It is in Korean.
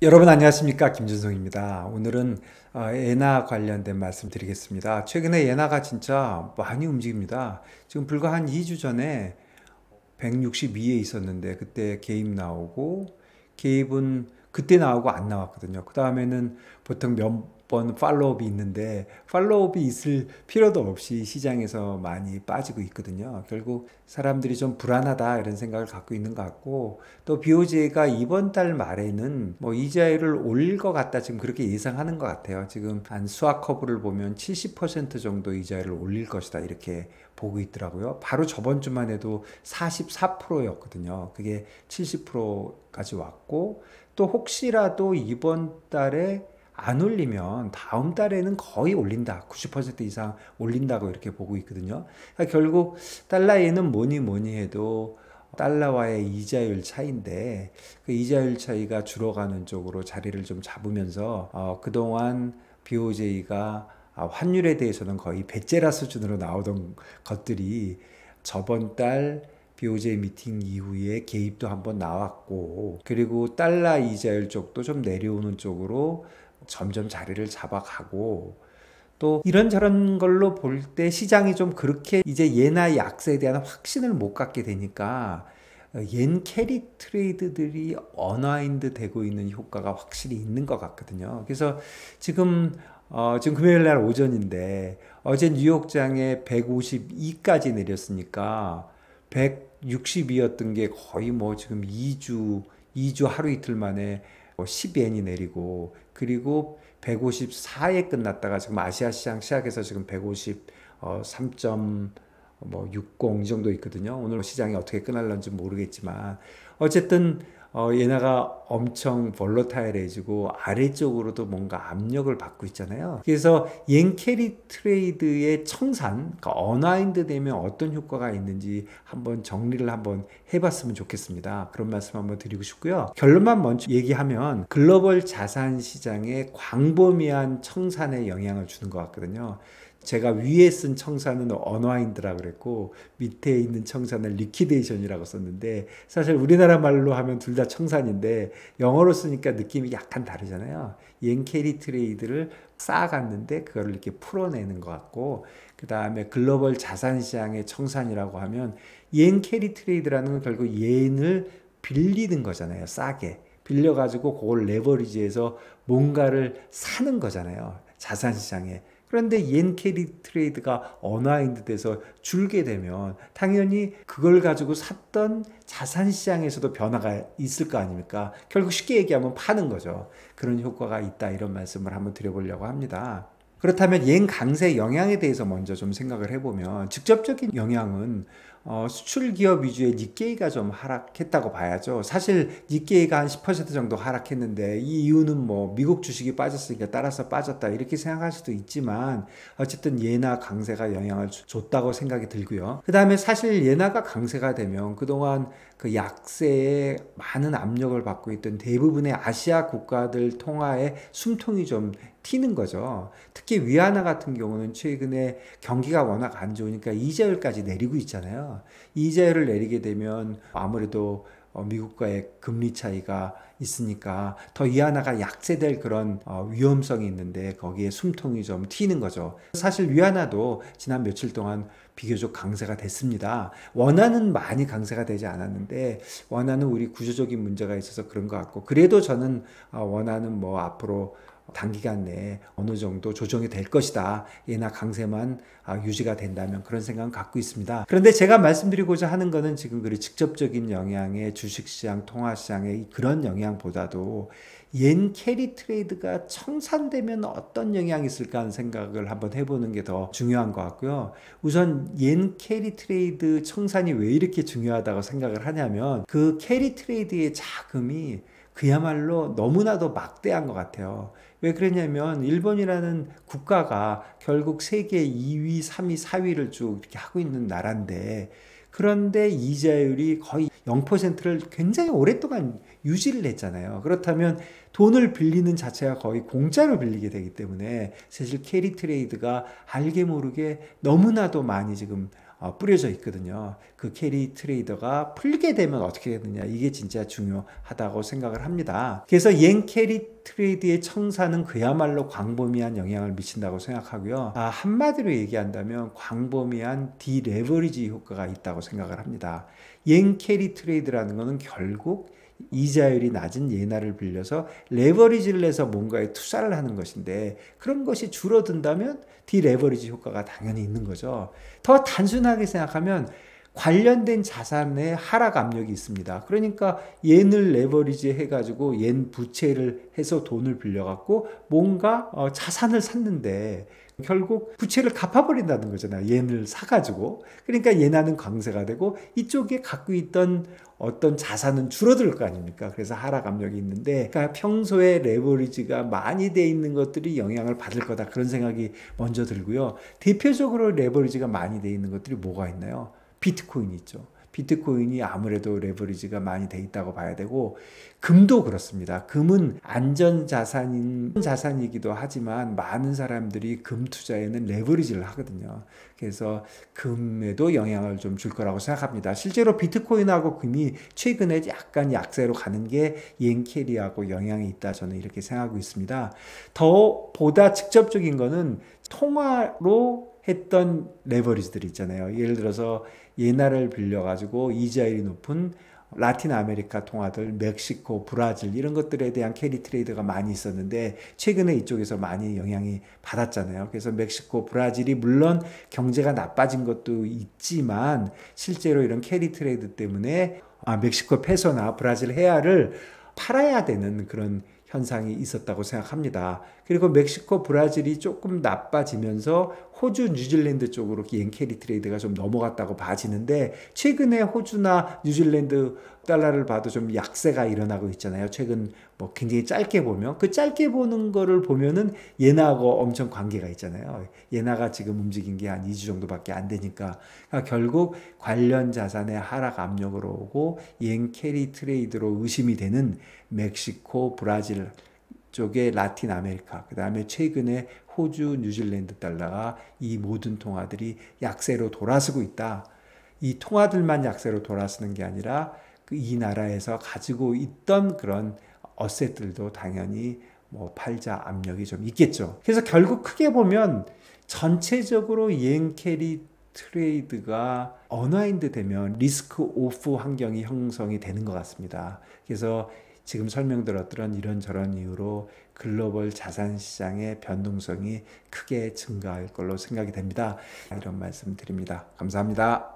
여러분 안녕하십니까, 김준성입니다. 오늘은 엔화 관련된 말씀 드리겠습니다. 최근에 엔화가 진짜 많이 움직입니다. 지금 불과 한 2주 전에 162에 있었는데 그때 개입 나오고, 개입은 그때 나오고 안 나왔거든요. 그 다음에는 보통 몇 번 팔로우업이 있는데 팔로우업이 있을 필요도 없이 시장에서 많이 빠지고 있거든요. 결국 사람들이 좀 불안하다 이런 생각을 갖고 있는 것 같고, 또 BOJ가 이번 달 말에는 뭐 이자율을 올릴 것 같다, 지금 그렇게 예상하는 것 같아요. 지금 한 스왑 커브를 보면 70% 정도 이자율을 올릴 것이다 이렇게 보고 있더라고요. 바로 저번 주만 해도 44%였거든요. 그게 70%까지 왔고, 또 혹시라도 이번 달에 안 올리면 다음 달에는 거의 올린다. 90% 이상 올린다고 이렇게 보고 있거든요. 그러니까 결국 달러에는 뭐니 뭐니 해도 달러와의 이자율 차이인데, 그 이자율 차이가 줄어가는 쪽으로 자리를 좀 잡으면서 그동안 BOJ가 환율에 대해서는 거의 배째라 수준으로 나오던 것들이 저번 달 BOJ 미팅 이후에 개입도 한번 나왔고, 그리고 달러 이자율 쪽도 좀 내려오는 쪽으로 점점 자리를 잡아가고, 또 이런저런 걸로 볼 때 시장이 좀 그렇게 이제 예나 약세에 대한 확신을 못 갖게 되니까 옌 캐리 트레이드들이 언와인드 되고 있는 효과가 확실히 있는 것 같거든요. 그래서 지금 금요일 날 오전인데 어제 뉴욕장에 152까지 내렸으니까 162였던 게 거의 뭐 지금 2주 하루 이틀 만에 10엔이 내리고, 그리고 154에 끝났다가 지금 아시아 시장 시작해서 지금 153점 뭐 60 이 정도 있거든요. 오늘 시장이 어떻게 끝날런지 모르겠지만 어쨌든 얘네가 엄청 볼러타일해지고 아래쪽으로도 뭔가 압력을 받고 있잖아요. 그래서 옌 캐리 트레이드의 청산, 그러니까 언와인드 되면 어떤 효과가 있는지 한번 정리를 한번 해봤으면 좋겠습니다. 그런 말씀 한번 드리고 싶고요. 결론만 먼저 얘기하면 글로벌 자산 시장에 광범위한 청산에 영향을 주는 것 같거든요. 제가 위에 쓴 청산은 언와인드라 그랬고 밑에 있는 청산은 리퀴데이션이라고 썼는데, 사실 우리나라 말로 하면 둘 다 청산인데 영어로 쓰니까 느낌이 약간 다르잖아요. 옌 캐리 트레이드를 쌓아갔는데 그거를 이렇게 풀어내는 것 같고, 그 다음에 글로벌 자산 시장의 청산이라고 하면 옌 캐리 트레이드라는 건 결국 옌을 빌리는 거잖아요. 싸게 빌려가지고 그걸 레버리지해서 뭔가를 사는 거잖아요, 자산 시장에. 그런데 옌 캐리 트레이드가 언와인드 돼서 줄게 되면 당연히 그걸 가지고 샀던 자산 시장에서도 변화가 있을 거 아닙니까? 결국 쉽게 얘기하면 파는 거죠. 그런 효과가 있다, 이런 말씀을 한번 드려보려고 합니다. 그렇다면 옌 강세 영향에 대해서 먼저 좀 생각을 해보면, 직접적인 영향은 수출 기업 위주의 니케이가 좀 하락했다고 봐야죠. 사실 니케이가 한 10% 정도 하락했는데 이 이유는 뭐 미국 주식이 빠졌으니까 따라서 빠졌다 이렇게 생각할 수도 있지만, 어쨌든 예나 강세가 영향을 줬다고 생각이 들고요. 그 다음에 사실 예나가 강세가 되면 그동안 그 약세에 많은 압력을 받고 있던 대부분의 아시아 국가들 통화에 숨통이 좀 튀는 거죠. 특히 위안화 같은 경우는 최근에 경기가 워낙 안 좋으니까 이자율까지 내리고 있잖아요. 이자율을 내리게 되면 아무래도 미국과의 금리 차이가 있으니까 더 위안화가 약세될 그런 위험성이 있는데 거기에 숨통이 좀 튀는 거죠. 사실 위안화도 지난 며칠 동안 비교적 강세가 됐습니다. 원화는 많이 강세가 되지 않았는데 원화는 우리 구조적인 문제가 있어서 그런 것 같고, 그래도 저는 원화는 뭐 앞으로 단기간 내에 어느 정도 조정이 될 것이다, 예나 강세만 유지가 된다면, 그런 생각은 갖고 있습니다. 그런데 제가 말씀드리고자 하는 것은 지금 그 직접적인 영향의 주식시장, 통화시장의 그런 영향보다도 옌 캐리 트레이드가 청산되면 어떤 영향이 있을까 하는 생각을 한번 해보는 게 더 중요한 것 같고요. 우선 옌 캐리 트레이드 청산이 왜 이렇게 중요하다고 생각을 하냐면, 그 캐리 트레이드의 자금이 그야말로 너무나도 막대한 것 같아요. 왜 그러냐면 일본이라는 국가가 결국 세계 2위, 3위, 4위를 쭉 이렇게 하고 있는 나라인데, 그런데 이자율이 거의 0%를 굉장히 오랫동안 유지를 했잖아요. 그렇다면 돈을 빌리는 자체가 거의 공짜로 빌리게 되기 때문에 사실 캐리 트레이드가 알게 모르게 너무나도 많이 지금 뿌려져 있거든요. 그 캐리 트레이더가 풀게 되면 어떻게 되느냐, 이게 진짜 중요하다고 생각을 합니다. 그래서 옌 캐리 트레이드의 청산은 그야말로 광범위한 영향을 미친다고 생각하고요. 한마디로 얘기한다면 광범위한 디레버리지 효과가 있다고 생각을 합니다. 옌 캐리 트레이드라는 것은 결국 이자율이 낮은 예나를 빌려서 레버리지를 내서 뭔가에 투자를 하는 것인데, 그런 것이 줄어든다면 디레버리지 효과가 당연히 있는 거죠. 더 단순하게 생각하면 관련된 자산의 하락 압력이 있습니다. 그러니까 옌을 레버리지 해가지고 옌 부채를 해서 돈을 빌려갖고 뭔가 자산을 샀는데 결국 부채를 갚아버린다는 거잖아요. 옌을 사가지고. 그러니까 예나는 강세가 되고 이쪽에 갖고 있던 어떤 자산은 줄어들 거 아닙니까? 그래서 하락 압력이 있는데, 그러니까 평소에 레버리지가 많이 돼 있는 것들이 영향을 받을 거다, 그런 생각이 먼저 들고요. 대표적으로 레버리지가 많이 돼 있는 것들이 뭐가 있나요? 비트코인이 있죠. 비트코인이 아무래도 레버리지가 많이 돼 있다고 봐야 되고, 금도 그렇습니다. 금은 안전자산인 자산이기도 하지만 많은 사람들이 금 투자에는 레버리지를 하거든요. 그래서 금에도 영향을 좀 줄 거라고 생각합니다. 실제로 비트코인하고 금이 최근에 약간 약세로 가는 게 옌캐리하고 영향이 있다, 저는 이렇게 생각하고 있습니다. 더 보다 직접적인 거는 통화로 했던 레버리지들이 있잖아요. 예를 들어서 예나를 빌려가지고 이자율이 높은 라틴 아메리카 통화들, 멕시코, 브라질 이런 것들에 대한 캐리 트레이드가 많이 있었는데 최근에 이쪽에서 많이 영향이 받았잖아요. 그래서 멕시코, 브라질이 물론 경제가 나빠진 것도 있지만 실제로 이런 캐리 트레이드 때문에 멕시코 페소나 브라질 헤아를 팔아야 되는 그런 현상이 있었다고 생각합니다. 그리고 멕시코, 브라질이 조금 나빠지면서 호주, 뉴질랜드 쪽으로 옌 캐리 트레이드가 좀 넘어갔다고 봐지는데, 최근에 호주나 뉴질랜드 달러를 봐도 좀 약세가 일어나고 있잖아요. 최근 뭐 굉장히 짧게 보면, 그 짧게 보는 거를 보면은 예나하고 엄청 관계가 있잖아요. 예나가 지금 움직인 게 한 2주 정도밖에 안 되니까. 그러니까 결국 관련 자산의 하락 압력으로 오고 옌 캐리 트레이드로 의심이 되는 멕시코, 브라질 쪽의 라틴 아메리카, 그 다음에 최근에 호주, 뉴질랜드 달러가 이 모든 통화들이 약세로 돌아서고 있다. 이 통화들만 약세로 돌아서는 게 아니라 이 나라에서 가지고 있던 그런 어셋들도 당연히 뭐 팔자 압력이 좀 있겠죠. 그래서 결국 크게 보면 전체적으로 옌 캐리 트레이드가 언와인드 되면 리스크 오프 환경이 형성이 되는 것 같습니다. 그래서 지금 설명드렸던 이런저런 이유로 글로벌 자산시장의 변동성이 크게 증가할 걸로 생각이 됩니다. 이런 말씀 드립니다. 감사합니다.